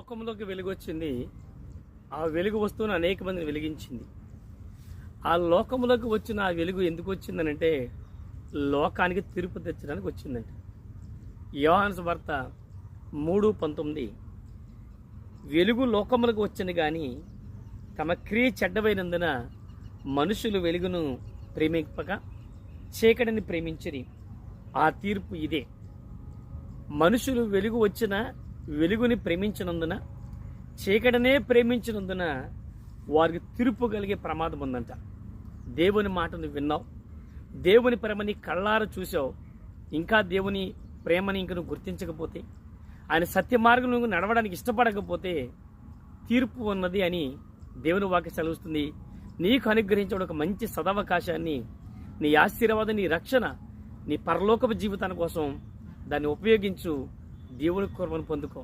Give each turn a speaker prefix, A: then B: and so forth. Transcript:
A: లోకంలోకి వెలుగు వచ్చింది. ఆ వెలుగు వస్తువును అనేక మందిని వెలిగించింది. ఆ లోకంలోకి వచ్చిన ఆ వెలుగు ఎందుకు వచ్చిందనంటే లోకానికి తీర్పు తెచ్చడానికి వచ్చిందండి. యోహాను సువార్త 3:19 వెలుగు లోకములకు వచ్చింది కానీ తమ క్రియ చెడ్డమైనందున మనుషులు వెలుగును ప్రేమింపక చీకటిని ప్రేమించిరి. ఆ తీర్పు ఇదే. మనుషులు వెలుగు వచ్చిన వెలుగుని ప్రేమించినందున చీకటినే ప్రేమించినందున వారికి తీర్పు కలిగే ప్రమాదం ఉందంట. దేవుని మాటను విన్నావు, దేవుని ప్రేమని కళ్ళారా చూసావు, ఇంకా దేవుని ప్రేమని ఇంక నువ్వు గుర్తించకపోతే, ఆయన సత్య మార్గంలో నువ్వు నడవడానికి ఇష్టపడకపోతే తీర్పు ఉన్నది అని దేవుని వాక్యం సెలవుస్తుంది. నీకు అనుగ్రహించడం ఒక మంచి సదవకాశాన్ని, నీ ఆశీర్వాదం, నీ రక్షణ, నీ పరలోకపు జీవితాని కోసం దాన్ని ఉపయోగించు. దేవుని కృపను పొందుకో.